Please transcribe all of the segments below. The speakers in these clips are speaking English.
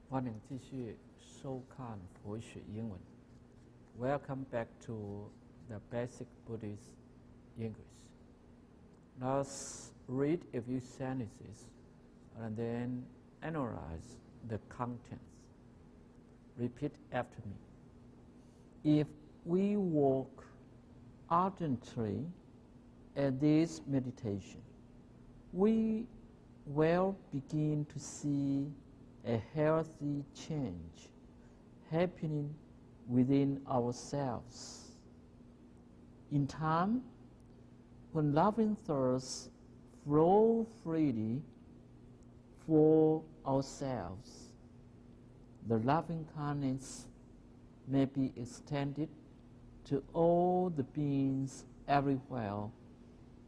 欢迎继续收看佛学英文。Welcome back to the basic Buddhist English. Let's read a few sentences and then analyze the contents. Repeat after me. If we work ardently at this meditation, we will begin to see a healthy change happening within ourselves. In time, when loving thoughts flow freely for ourselves, the loving kindness may be extended to all the beings everywhere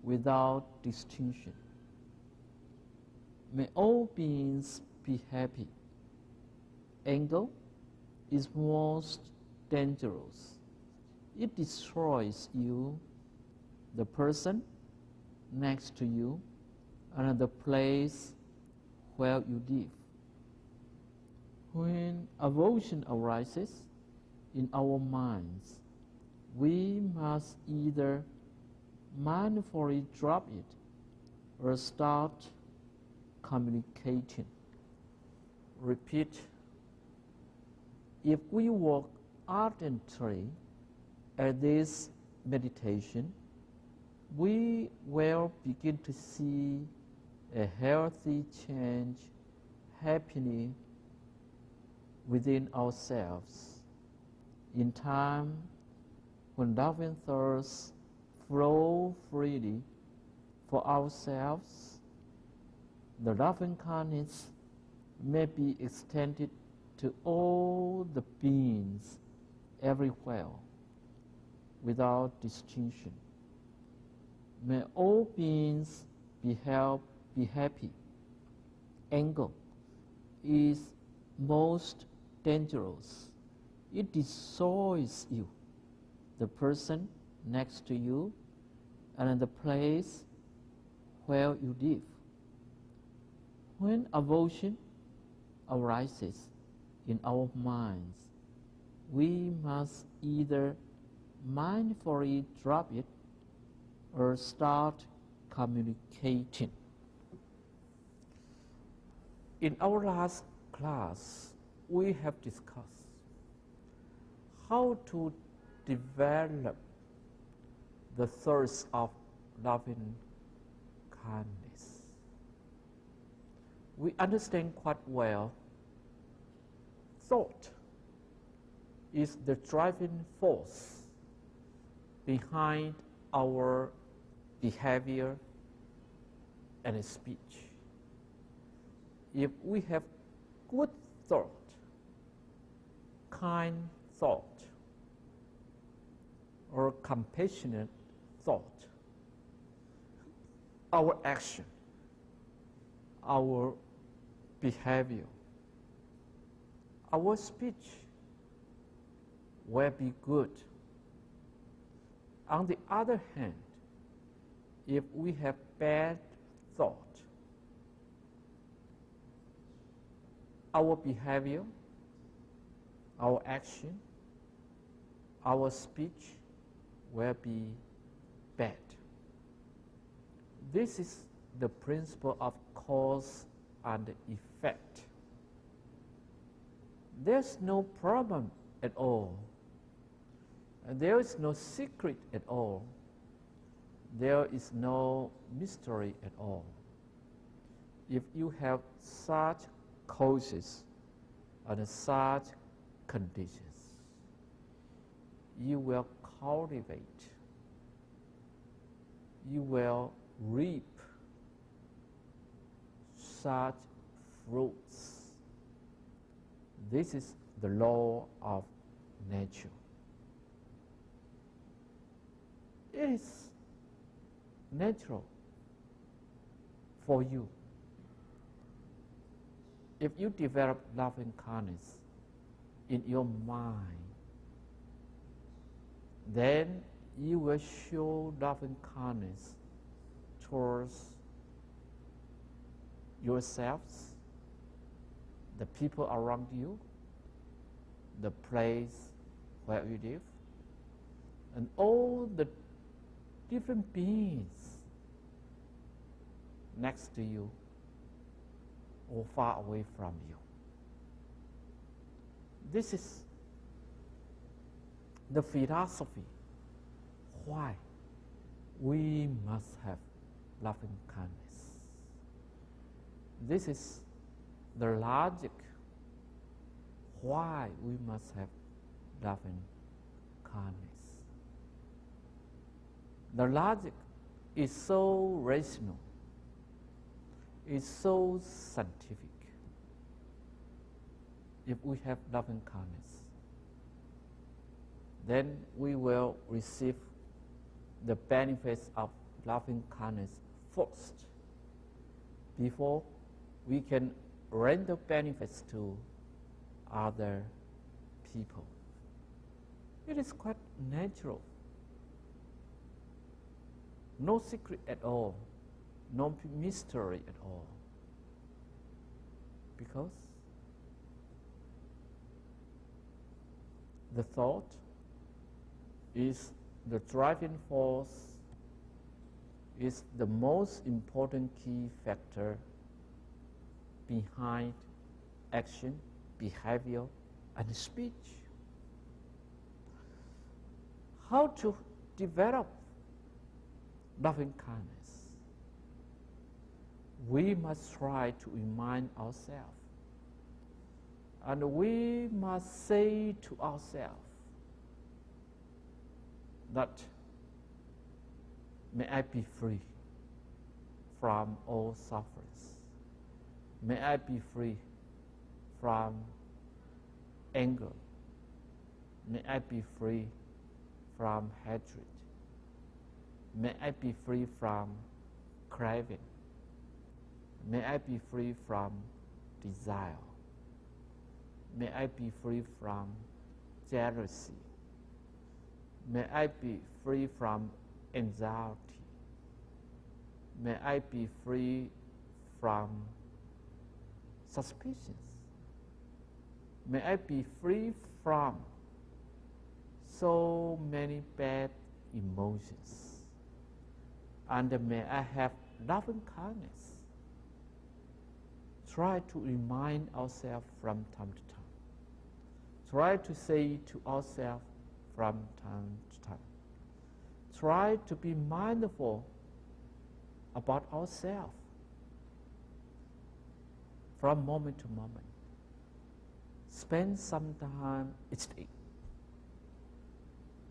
without distinction. May all beings be happy. Anger is most dangerous. It destroys you, the person next to you, and the place where you live. When aversion arises in our minds, we must either mindfully drop it or start communicating. Repeat. If we work ardently at this meditation, we will begin to see a healthy change happening within ourselves. In time, when loving thoughts flow freely for ourselves, the loving kindness may be extended to all the beings everywhere without distinction. May all beings be happy. Anger is most dangerous. It destroys you, the person next to you, and the place where you live. When aversion arises in our minds, we must either mindfully drop it or start communicating. In our last class, we have discussed how to develop the thirst of loving kindness. We understand quite well thought is the driving force behind our behavior and speech. If we have good thought, kind thought, or compassionate thought, our action, our behavior, our speech will be good. On the other hand, if we have bad thought, our behavior, our action, our speech will be bad. This is the principle of cause and effect. There's no problem at all. And there is no secret at all. There is no mystery at all. If you have such causes and such conditions, you will cultivate, you will reap such fruits. This is the law of nature. It is natural for you. If you develop loving kindness in your mind, then you will show loving kindness towards yourselves, the people around you, the place where you live, and all the different beings next to you or far away from you. This is the philosophy why we must have loving kindness. This is the logic why we must have loving kindness. The logic is so rational, is so scientific. If we have loving kindness, then we will receive the benefits of loving kindness first, before we can render benefits to other people. It is quite natural. No secret at all, no mystery at all. Because the thought is the driving force, is the most important key factor behind action, behavior, and speech. How to develop loving kindness? We must try to remind ourselves, and we must say to ourselves that may I be free from all sufferings. May I be free from anger. May I be free from hatred. May I be free from craving. May I be free from desire. May I be free from jealousy. May I be free from anxiety. May I be free from suspicions. May I be free from so many bad emotions. And may I have loving kindness. Try to remind ourselves from time to time. Try to say to ourselves from time to time. Try to be mindful about ourselves from moment to moment. Spend some time each day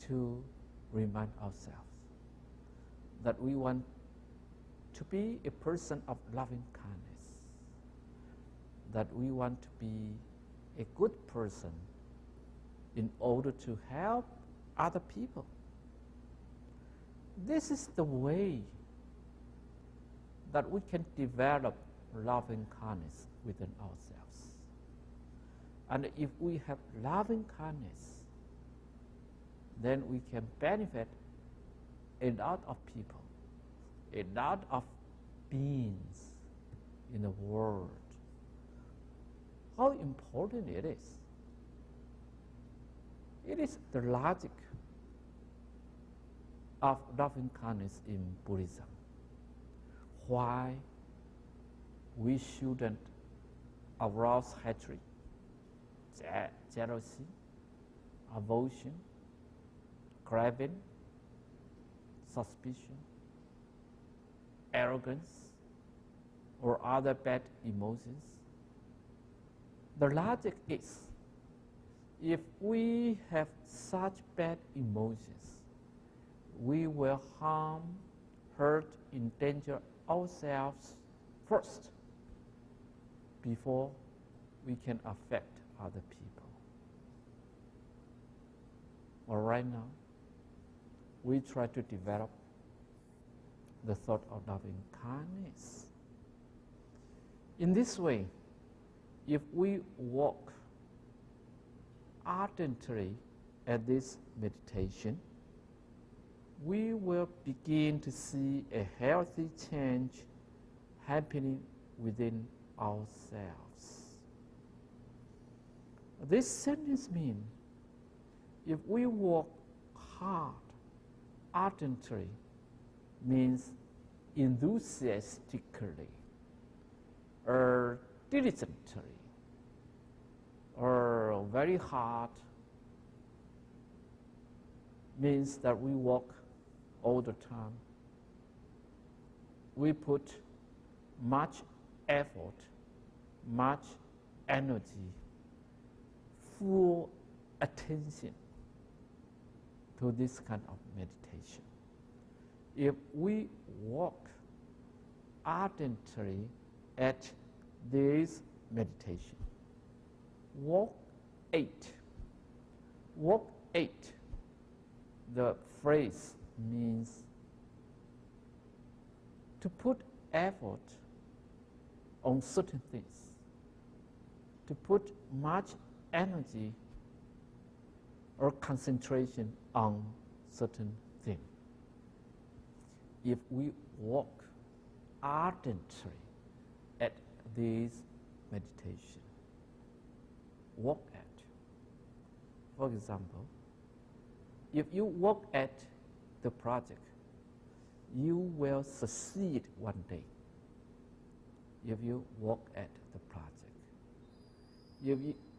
to remind ourselves that we want to be a person of loving kindness, that we want to be a good person in order to help other people. This is the way that we can develop loving kindness within ourselves. And if we have loving kindness, then we can benefit a lot of people, a lot of beings in the world. How important it is. It is the logic of loving kindness in Buddhism. Why we shouldn't arouse hatred, jealousy, aversion, craving, suspicion, arrogance, or other bad emotions. The logic is, if we have such bad emotions, we will harm, hurt, endanger ourselves first before we can affect other people. Well, right now, we try to develop the thought of loving kindness. In this way, if we work ardently at this meditation, we will begin to see a healthy change happening within ourselves. This sentence means if we work hard, ardently, means enthusiastically, or diligently, or very hard, means that we work all the time. We put much effort, much energy, full attention to this kind of meditation. If we work ardently at this meditation, walk 8. Walk 8, the phrase means to put effort on certain things, to put much energy or concentration on certain thing. If we work ardently at this meditation, work at, for example, if you work at the project, you will succeed one day. If you work at the project,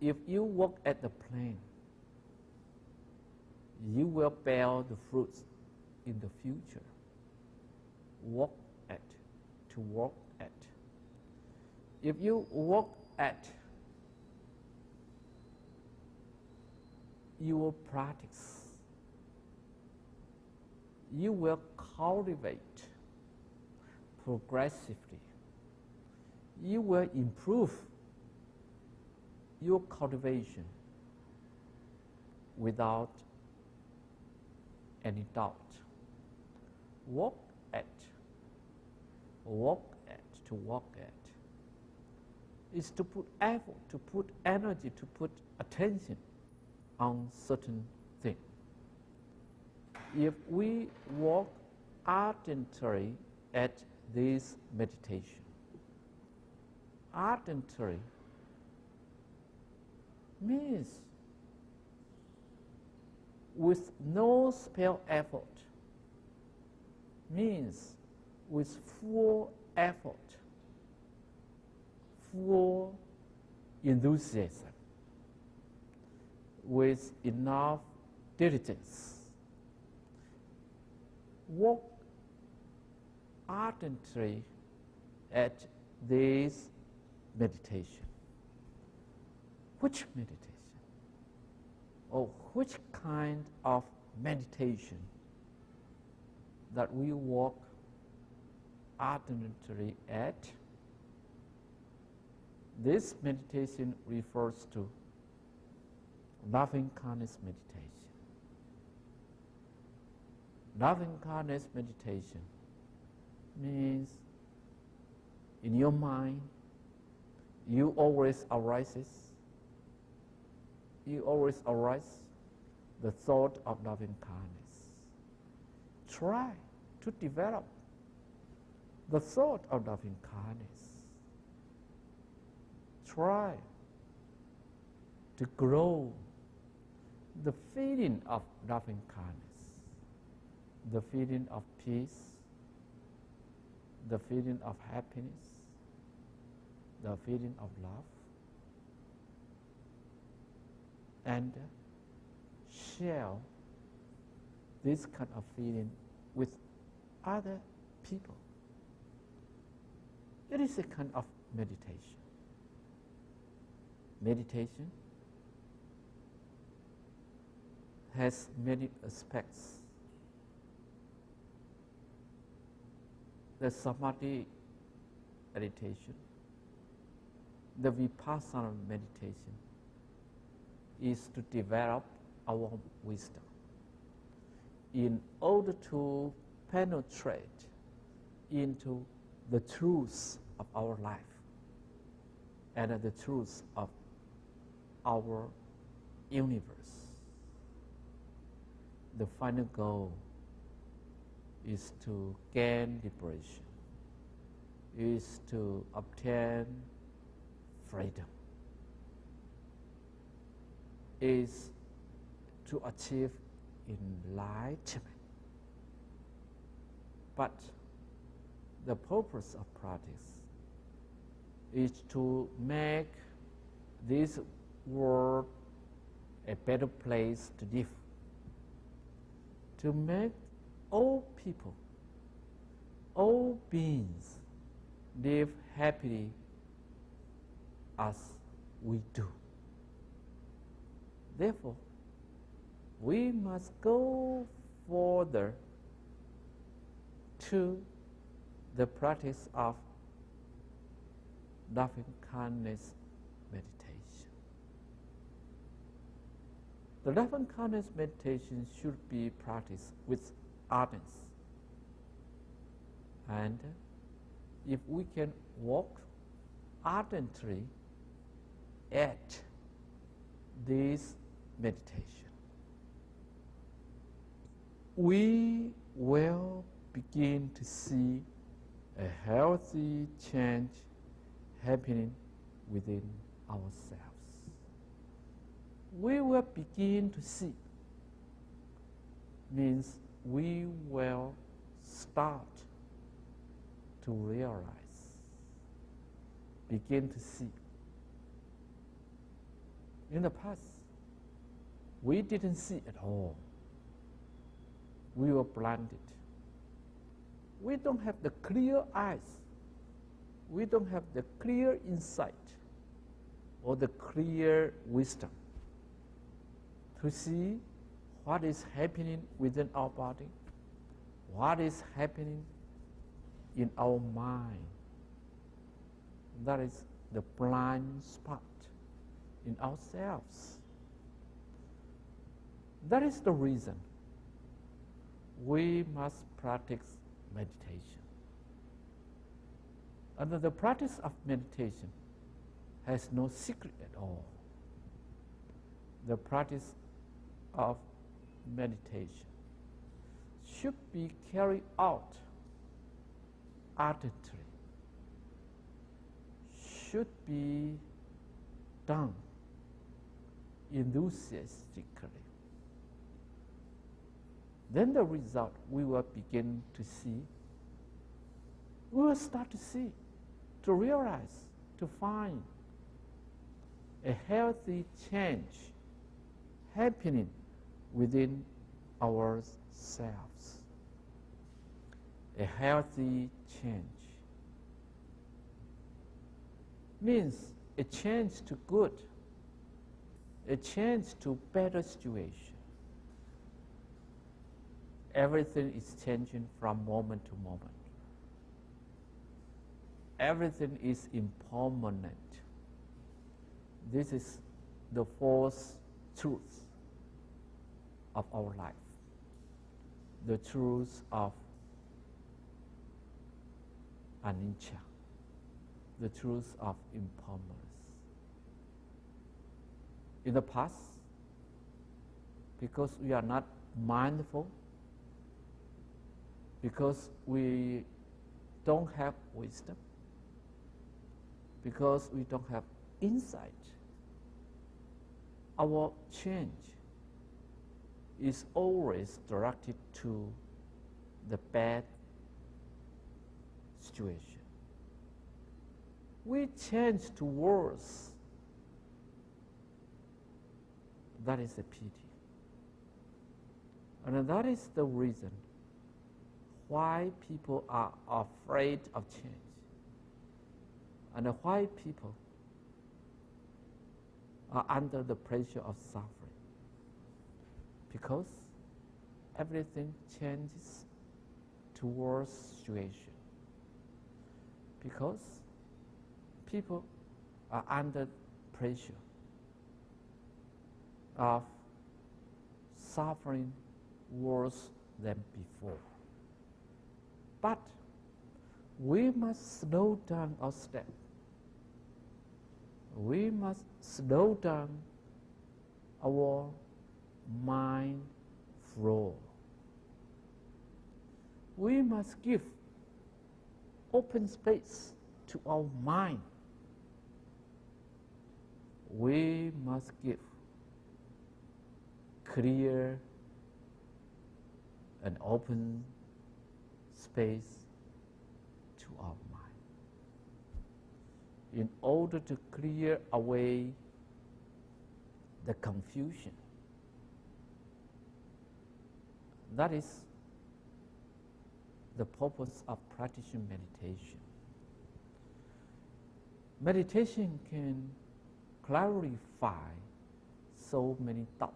if you work at the plan, you will bear the fruits in the future. Work at, to work at. If you work at your practice, you will cultivate progressively. You will improve your cultivation without any doubt. Work at, to work at, is to put effort, to put energy, to put attention on certain thing. If we work ardently at this meditation, ardently means with no spare effort, means with full effort, full enthusiasm, with enough diligence. Work ardently at this meditation. Which meditation? Or which kind of meditation that we work ardently at? This meditation refers to loving kindness meditation. Loving kindness meditation means in your mind, you always arise the thought of loving kindness. Try to develop the thought of loving kindness. Try to grow the feeling of loving kindness, the feeling of peace, the feeling of happiness, the feeling of love, and share this kind of feeling with other people. It is a kind of meditation. Meditation has many aspects. The samadhi meditation, the vipassana meditation, is to develop our wisdom in order to penetrate into the truths of our life and the truths of our universe. The final goal is to gain liberation, is to obtain freedom. is to achieve enlightenment. But the purpose of practice is to make this world a better place to live, to make all people, all beings live happily as we do. Therefore, we must go further to the practice of loving kindness meditation. The loving kindness meditation should be practiced with ardence. And if we can walk ardently at this meditation, we will begin to see a healthy change happening within ourselves. We will begin to see means we will start to realize, begin to see. In the past, we didn't see at all. We were blinded. We don't have the clear eyes. We don't have the clear insight or the clear wisdom to see what is happening within our body, what is happening in our mind. That is the blind spot in ourselves. That is the reason we must practice meditation. And the practice of meditation has no secret at all. The practice of meditation should be carried out ardently, should be done enthusiastically. Then the result we will begin to see, we will start to see, to realize, to find a healthy change happening within ourselves. A healthy change means a change to good, a change to better situation. Everything is changing from moment to moment. Everything is impermanent. This is the fourth truth of our life. The truth of anicca, the truth of impermanence. In the past, because we are not mindful, because we don't have wisdom, because we don't have insight, our change is always directed to the bad situation. We change to worse. That is a pity. And that is the reason why people are afraid of change, and why people are under the pressure of suffering. Because everything changes towards situation. Because people are under pressure of suffering worse than before. But we must slow down our step. We must slow down our mind flow. We must give open space to our mind. We must give clear and open space to our mind. In order to clear away the confusion, that is the purpose of practicing meditation. Meditation can clarify so many thoughts,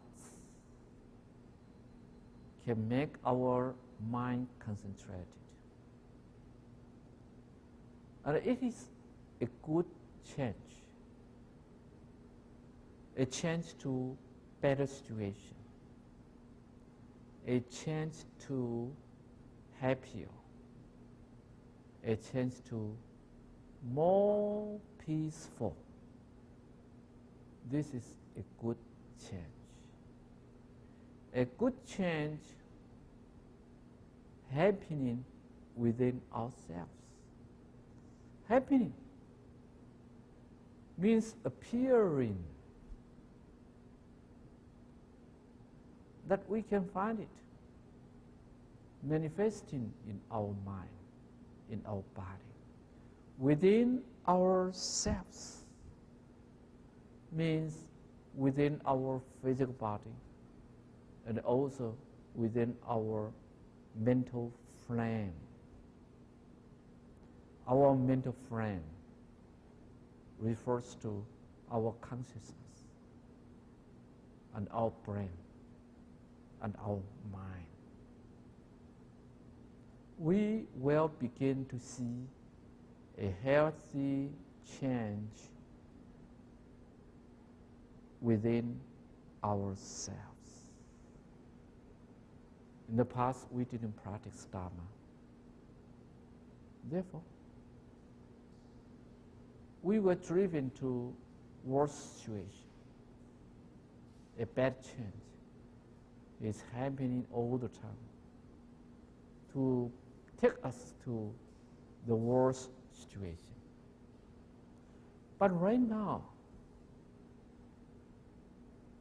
can make our mind concentrated. And it is a good a change to better situation, a change to happier, a change to more peaceful. This is a good change. A good change happening within ourselves. Happening means appearing, that we can find it manifesting in our mind, in our body. Within ourselves means within our physical body and also within our mental frame. Our mental frame refers to our consciousness and our brain and our mind. We will begin to see a healthy change within ourselves. In the past, we didn't practice Dharma. Therefore, we were driven to worse situation. A bad change is happening all the time to take us to the worst situation. But right now,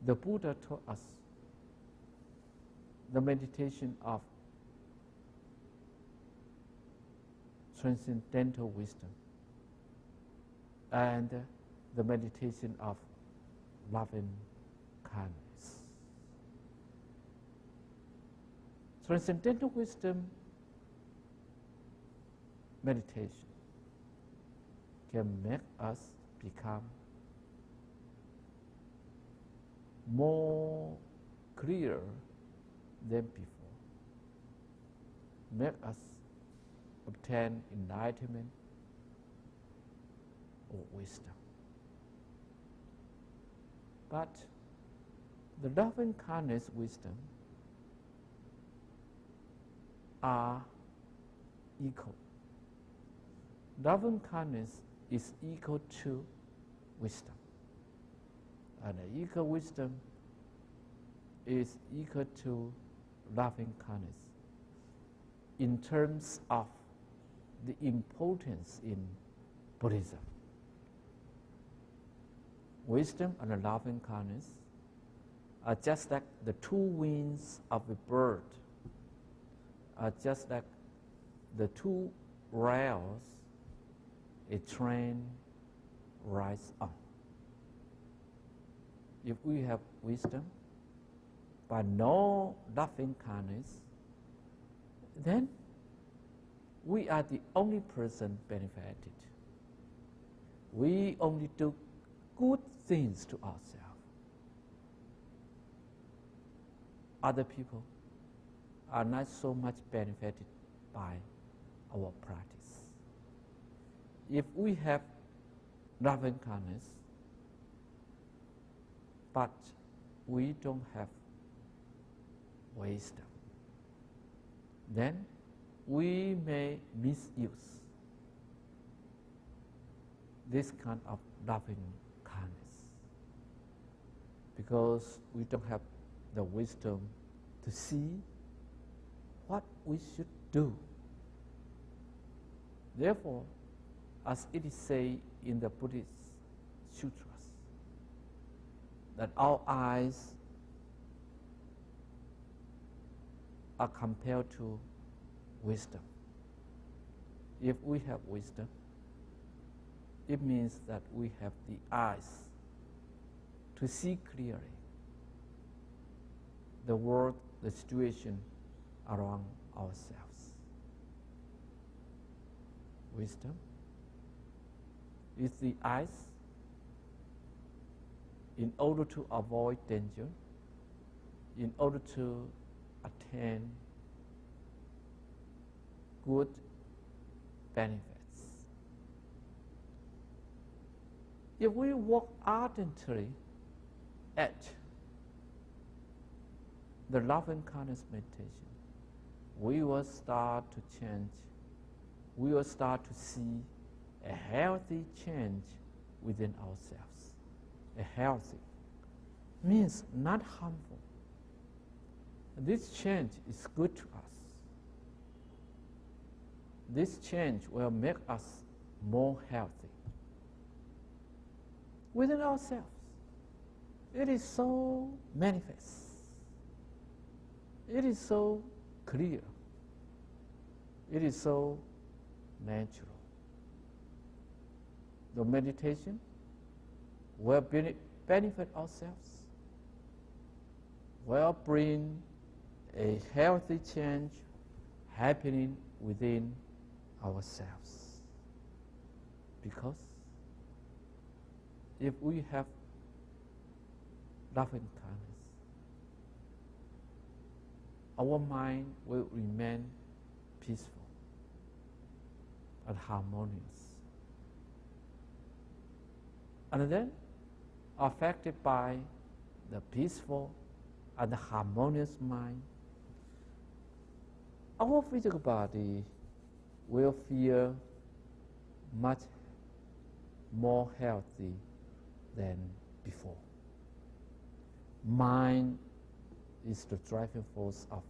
the Buddha taught us the meditation of transcendental wisdom and the meditation of loving kindness. Transcendental wisdom meditation can make us become more clear than before, make us obtain enlightenment or wisdom. But the loving kindness wisdom are equal. Loving kindness is equal to wisdom. And equal wisdom is equal to loving kindness in terms of the importance in Buddhism. Wisdom and loving kindness are just like the two wings of a bird, are just like the two rails a train rides on. If we have wisdom, but no loving kindness, then we are the only person benefited. We only do good things to ourselves. Other people are not so much benefited by our practice. If we have loving kindness, but we don't have wisdom, then we may misuse this kind of loving kindness because we don't have the wisdom to see what we should do. Therefore, as it is said in the Buddhist sutras, that our eyes are compared to wisdom. If we have wisdom, it means that we have the eyes to see clearly the world, the situation around ourselves. Wisdom is the eyes in order to avoid danger, in order to attain good benefits. If we work ardently at the love and kindness meditation, we will start to change. We will start to see a healthy change within ourselves. A healthy means not harmful. This change is good to us. This change will make us more healthy within ourselves. It is so manifest. It is so clear. It is so natural. The meditation will benefit ourselves, will bring a healthy change happening within ourselves. Because if we have love and kindness, our mind will remain peaceful and harmonious. And then, affected by the peaceful and harmonious mind, our physical body will feel much more healthy than before. Mind is the driving force of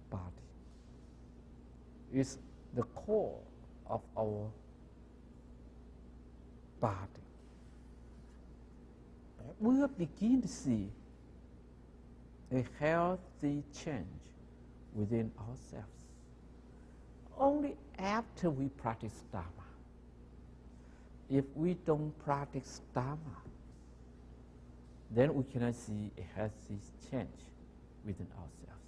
body. It's the core of our body. We will begin to see a healthy change within ourselves only after we practice Dharma. If we don't practice Dharma, then we cannot see a healthy change within ourselves.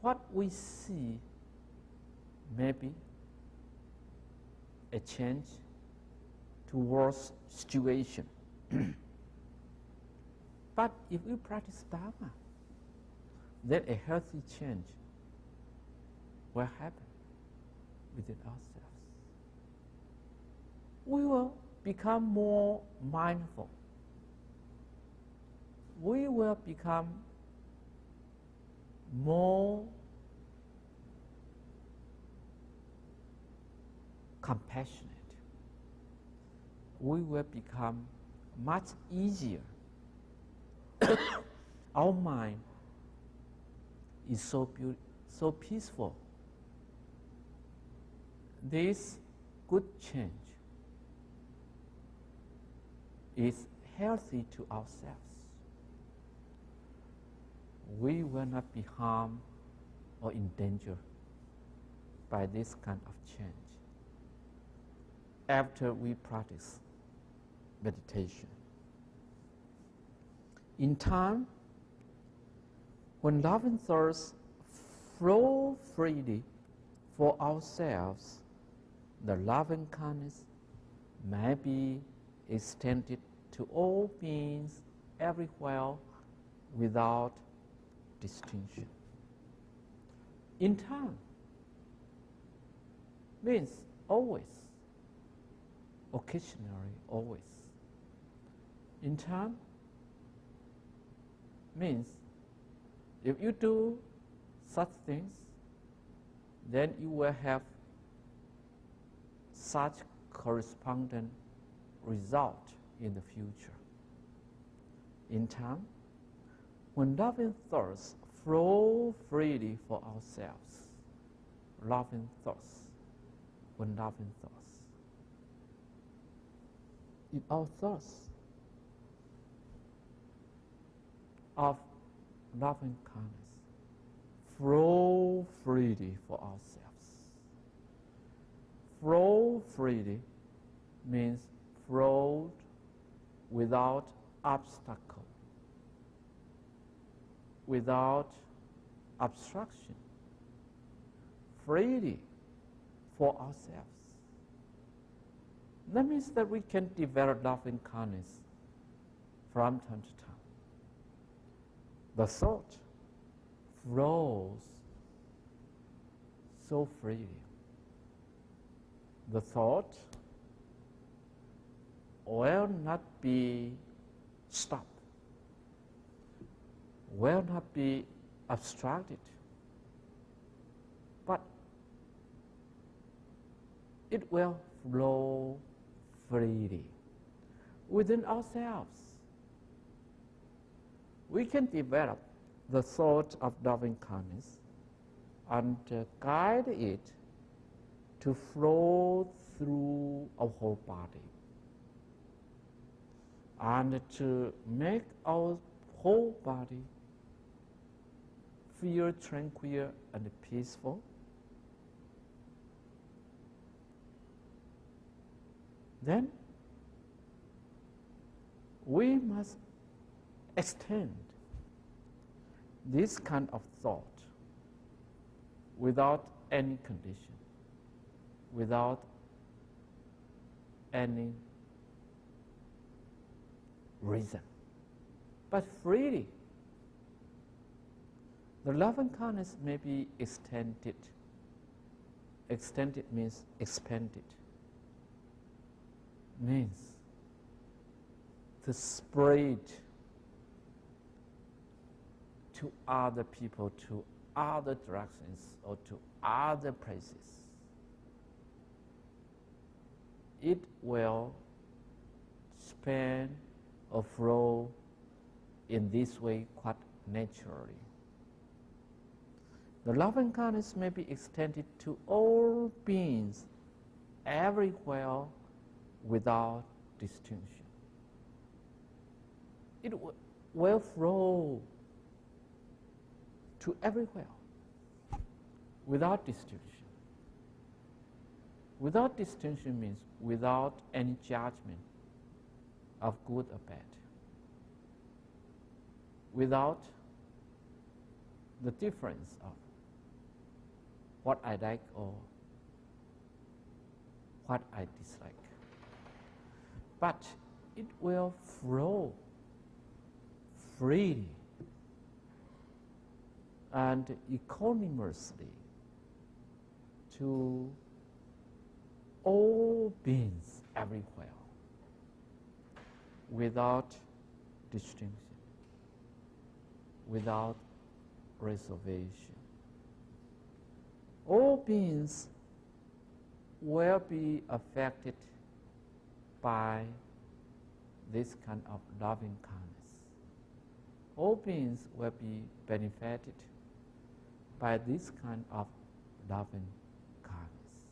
What we see may be a change towards situation. But if we practice Dharma, then a healthy change will happen within ourselves. We will become more mindful. We will become more compassionate. We will become much easier. Our mind is so peaceful. This good change is healthy to ourselves. We will not be harmed or in danger by this kind of change after we practice meditation. In time, when love and thirst flow freely for ourselves, the love and kindness may be extended to all beings everywhere without distinction. In time means always, occasionally, always. In time means if you do such things, then you will have such corresponding result in the future. In time, when love and thirst flow freely for ourselves, love and thirst, when love and thirst, if our thirst of loving kindness flow freely for ourselves. Flow freely means flowed without obstacle, without obstruction, freely for ourselves. That means that we can develop loving kindness from time to time. The thought flows so freely. The thought will not be stopped, will not be obstructed, but it will flow freely within ourselves. We can develop the thought of loving kindness and guide it to flow through our whole body and to make our whole body feel tranquil and peaceful. Then we must extend this kind of thought without any condition, without any reason, but freely. The loving kindness may be extended. Extended means expanded. Means to spread to other people, to other directions, or to other places. It will span or flow in this way quite naturally. The loving kindness may be extended to all beings everywhere without distinction. It will flow to everywhere without distinction. Without distinction means without any judgment of good or bad, without the difference of what I like or what I dislike. But it will flow freely and equanimously to all beings everywhere without distinction, without reservation. All beings will be affected by this kind of loving kindness. All beings will be benefited by this kind of loving kindness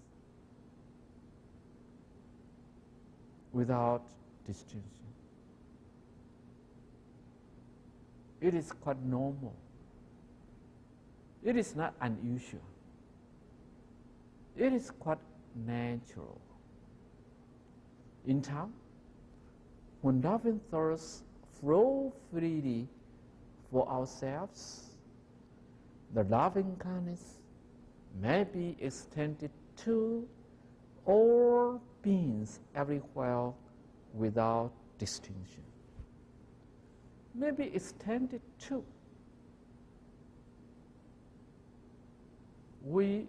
without distinction. It is quite normal. It is not unusual. It is quite natural. In time, when loving thoughts flow freely for ourselves, the loving kindness may be extended to all beings everywhere without distinction. May be extended to. We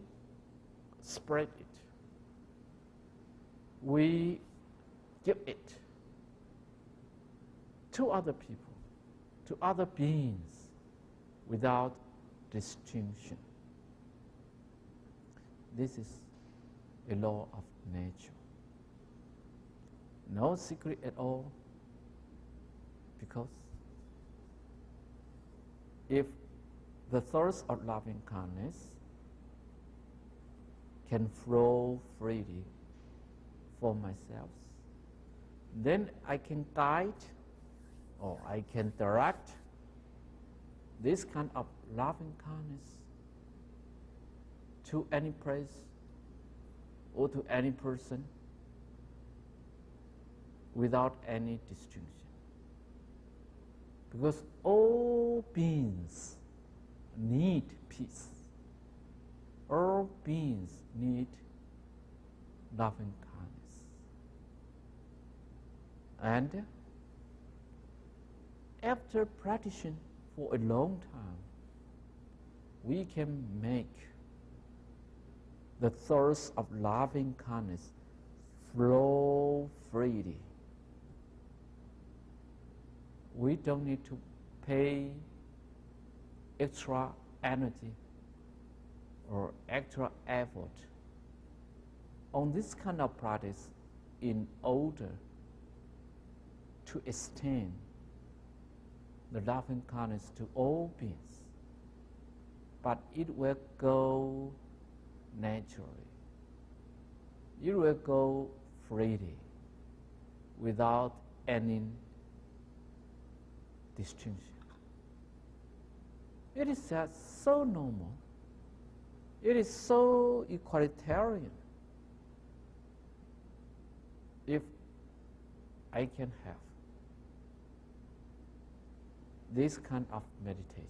spread it. We give it to other people, to other beings without distinction. This is a law of nature. No secret at all, because if the thirst of loving kindness can flow freely for myself, then I can guide or I can direct this kind of loving kindness to any place or to any person without any distinction. Because all beings need peace. All beings need loving kindness. And after practicing for a long time, we can make the thirst of loving kindness flow freely. We don't need to pay extra energy or extra effort on this kind of practice in order to extend the loving kindness to all beings. But it will go naturally. It will go freely without any distinction. It is just so normal. It is so equalitarian. If I can have this kind of meditation,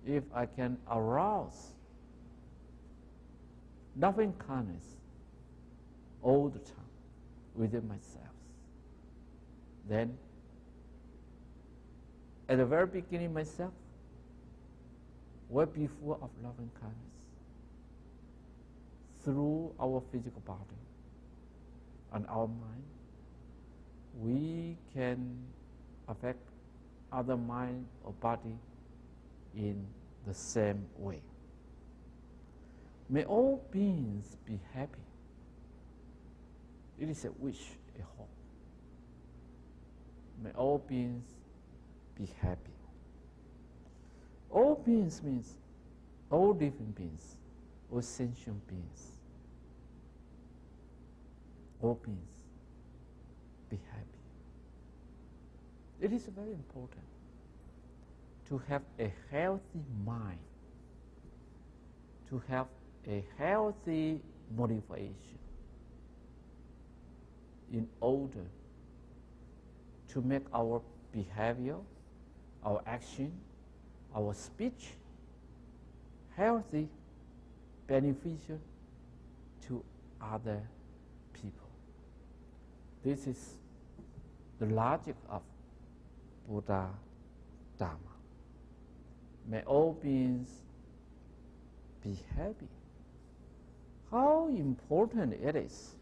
if I can arouse loving kindness all the time within myself, then at the very beginning myself will be full of loving kindness through our physical body and our mind. We can affect other mind or body in the same way. May all beings be happy. It is a wish, a hope. May all beings be happy. All beings means all living beings, all sentient beings. All beings be happy. It is very important to have a healthy mind, to have a healthy motivation in order to make our behavior, our action, our speech healthy, beneficial to other people. This is the logic of Buddha Dharma. May all beings be happy. How important it is.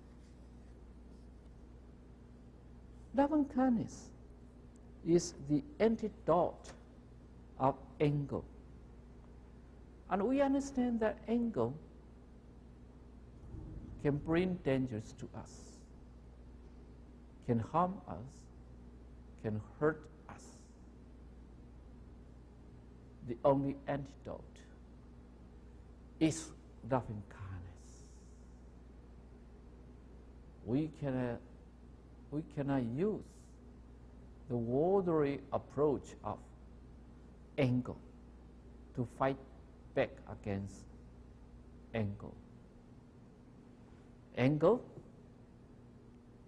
Loving kindness is the antidote of anger. And we understand that anger can bring dangers to us, can harm us, can hurt us. The only antidote is loving kindness. We cannot use the worldly approach of anger to fight back against anger. Anger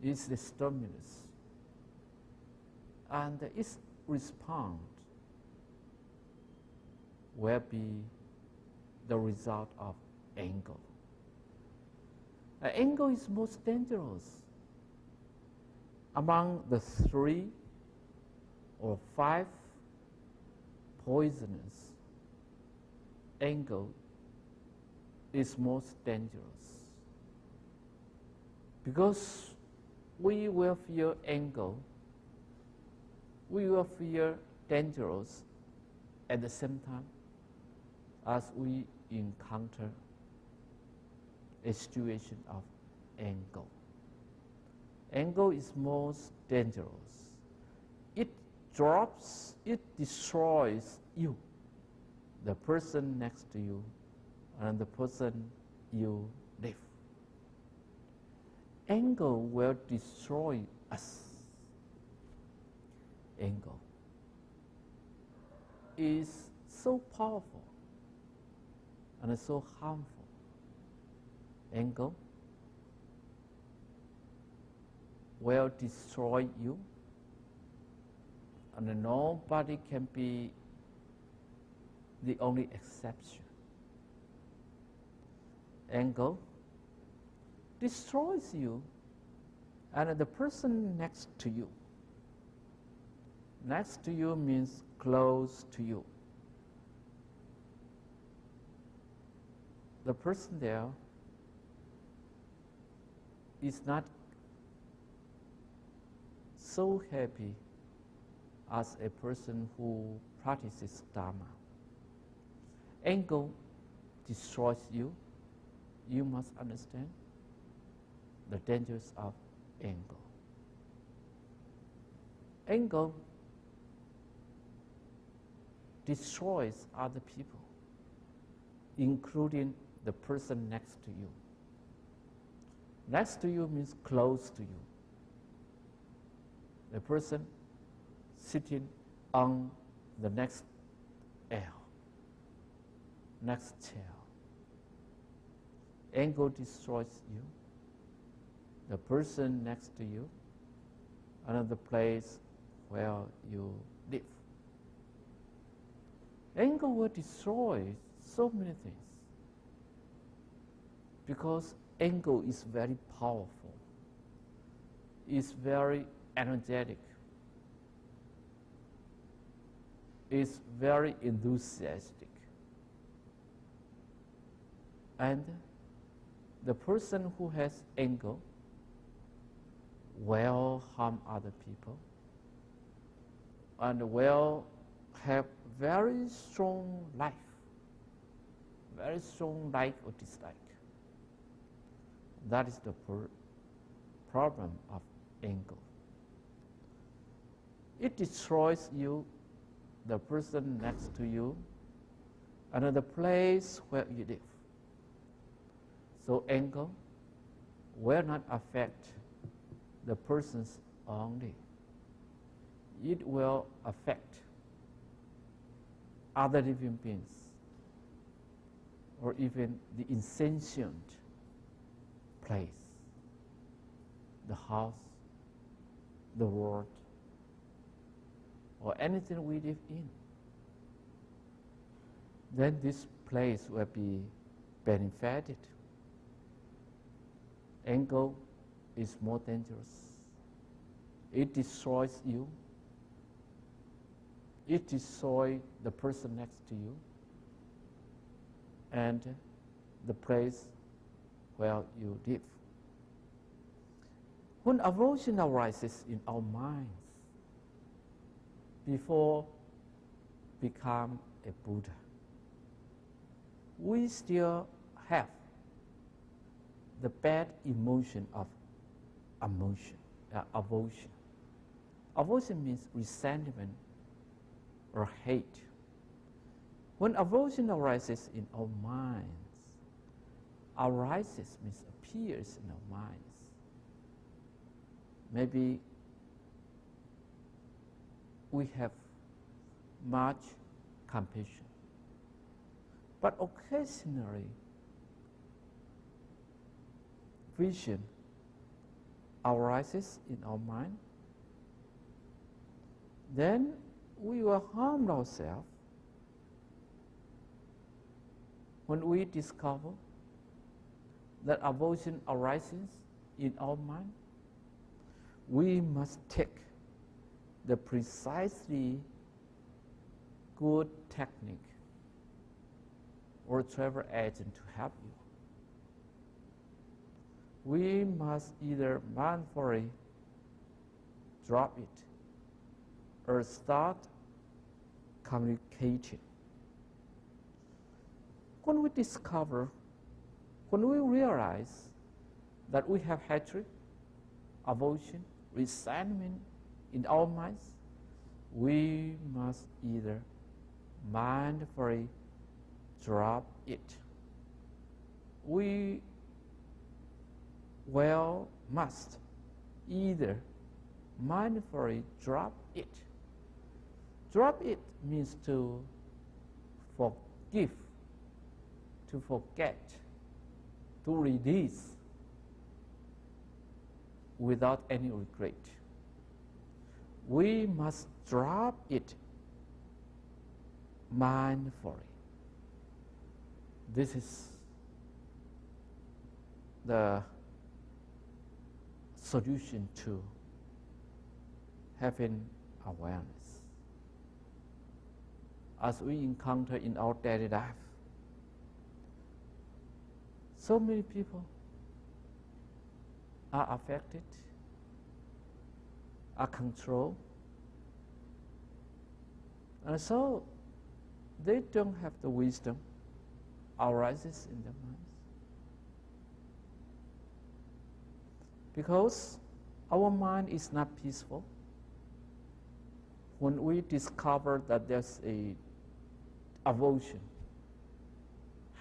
is the stimulus, and its response will be the result of anger. Anger is most dangerous. Among the 3 or 5 poisonous, anger is most dangerous. Because we will feel anger, we will feel dangerous at the same time as we encounter a situation of anger. Anger is most dangerous. It destroys you, the person next to you, and the person you live. Anger will destroy us. Anger. is so powerful and so harmful. Anger will destroy you, and nobody can be the only exception. Anger destroys you and the person next to you. Next to you means close to you. The person there is not so happy as a person who practices Dharma. Anger destroys you. You must understand the dangers of anger. Anger destroys other people, including the person next to you. Next to you means close to you. The person sitting on the next aisle, next chair. Anger destroys you, the person next to you, and the place where you live. Anger will destroy so many things because anger is very powerful. It's very energetic. It's very enthusiastic. And the person who has anger will harm other people and will have very strong like or dislike. That is the problem of anger. It destroys you, the person next to you, and the place where you live. So anger will not affect the persons only. It will affect other living beings or even the insentient place, the house, the world, or anything we live in. Then this place will be benefited. Anger is more dangerous. It destroys you. It destroys the person next to you and the place where you live. When aversion arises in our minds, before become a Buddha, we still have the bad emotion of aversion. Aversion means resentment or hate. When aversion arises in our minds, arises means appears in our minds. Maybe we have much compassion, but occasionally vision arises in our mind, then we will harm ourselves. When we discover that aversion arises in our mind, we must take the precisely good technique or travel agent to help you. We must either mindfully drop it or start communicating. When we realize that we have hatred, aversion, resentment in our minds, we must either mindfully drop it. We must either mindfully drop it. Drop it means to forgive, to forget, to release without any regret. We must drop it mindfully. This is the solution to having awareness. As we encounter in our daily life, so many people are affected, are controlled, and so they don't have the wisdom arises in their minds. Because our mind is not peaceful. When we discover that there's a aversion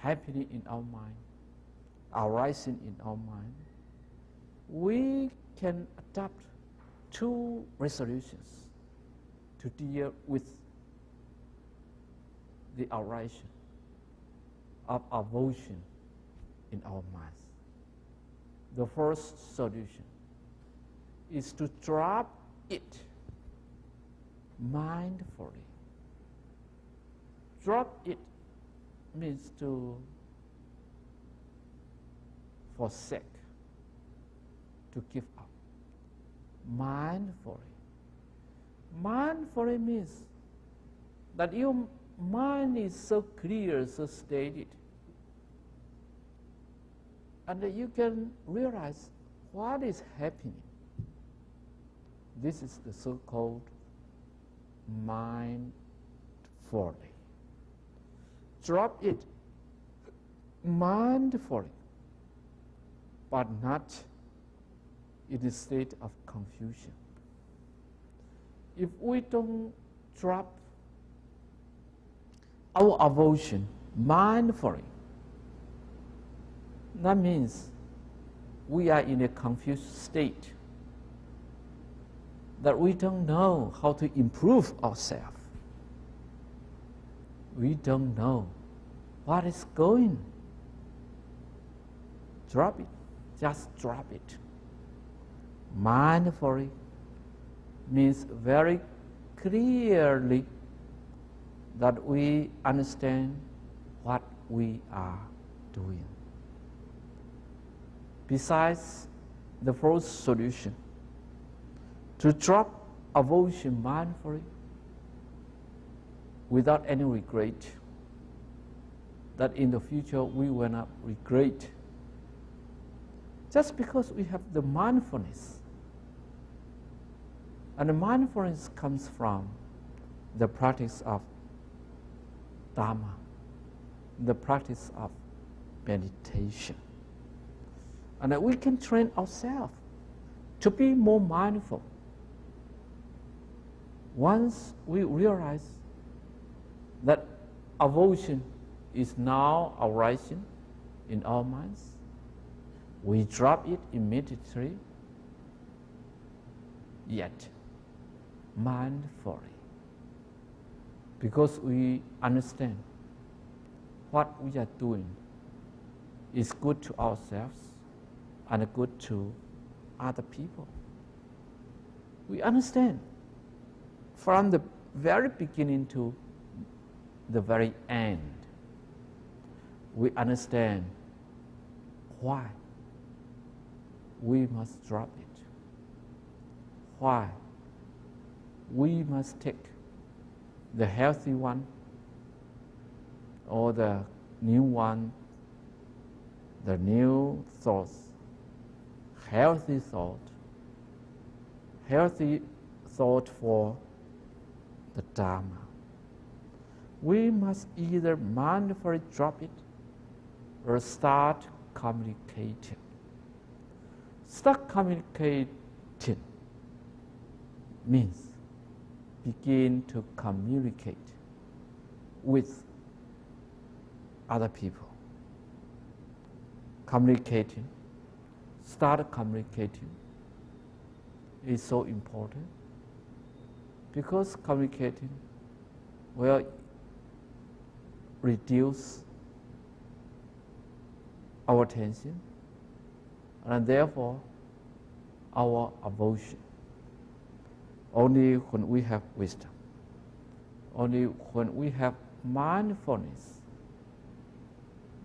happening in our mind, arising in our mind, we can adopt two resolutions to deal with the arising of aversion in our minds. The first solution is to drop it mindfully. Drop it means to forsake, to give up. Mindfully. Mindfully means that your mind is so clear, so steady, and that you can realize what is happening. This is the so-called mindfully. Drop it mindfully, but not in a state of confusion. If we don't drop our aversion mindfully, that means we are in a confused state, that we don't know how to improve ourselves. We don't know what is going. Drop it. Just drop it. Mindfully means very clearly that we understand what we are doing. Besides the first solution, to drop aversion mindfully without any regret, that in the future we will not regret. Just because we have the mindfulness, and the mindfulness comes from the practice of Dharma, the practice of meditation. And that we can train ourselves to be more mindful. Once we realize that aversion is now arising in our minds, we drop it immediately, yet mindfully, because we understand what we are doing is good to ourselves and good to other people. We understand from the very beginning to the very end. We understand why we must drop it, why we must take the healthy one or the new one, the new thoughts, healthy thought for the Dharma. We must either mindfully drop it or start communicating. Start communicating means begin to communicate with other people. Start communicating is so important, because communicating will reduce our tension and therefore our aversion. Only when we have wisdom, only when we have mindfulness,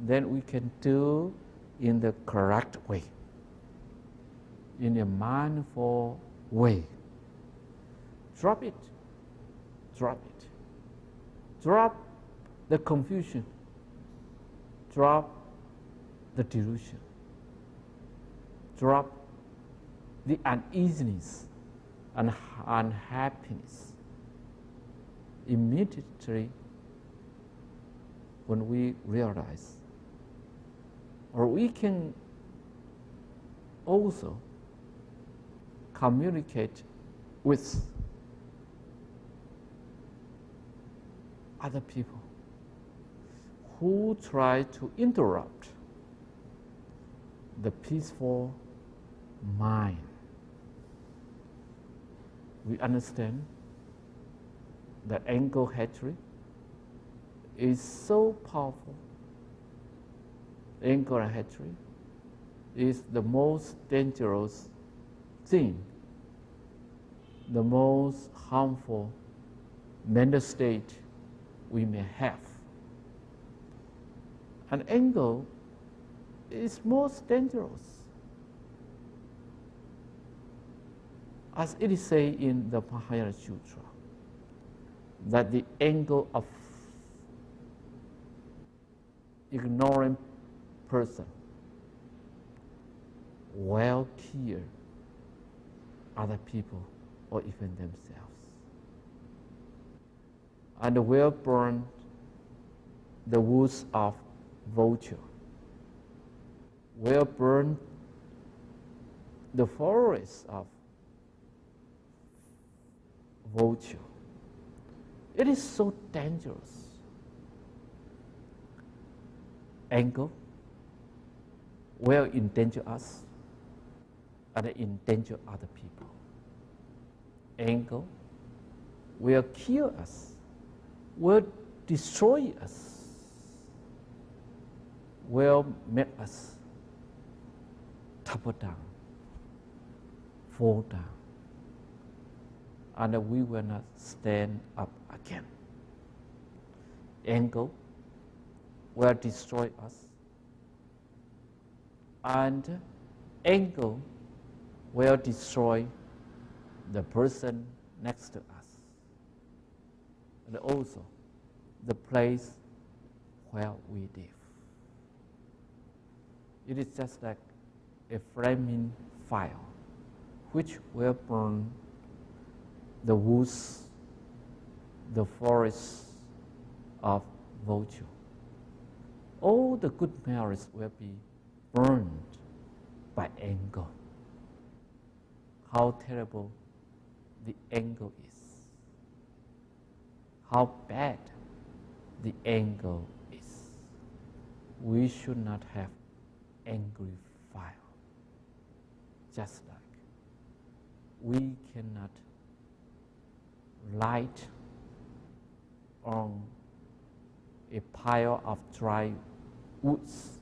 then we can do in the correct way, in a mindful way. Drop it. Drop it. Drop the confusion. Drop the delusion. Drop the uneasiness and unhappiness. Immediately when we realize, or we can also communicate with other people who try to interrupt the peaceful mind. We understand that anger hatred is so powerful. Anger and hatred is the most dangerous thing, the most harmful mental state we may have. And anger is most dangerous. As it is said in the Mahayana Sutra, that the anger of ignorant person will kill other people or even themselves, and will burn the woods of vulture, will burn the forests of vulture. It is so dangerous. Anger will endanger us and endanger other people. Anger will kill us, will destroy us, will make us topple down, fall down, and we will not stand up again. Anger will destroy us, and anger will destroy the person next to us, and also the place where we live. It is just like a flaming fire which will burn the woods, the forests of vulture. All the good merits will be burned by anger. How terrible the anger is. How bad the anger is. We should not have angry fire. Just like we cannot light on a pile of dry woods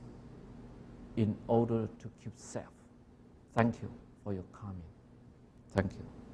in order to keep safe. Thank you for your comment. Thank you.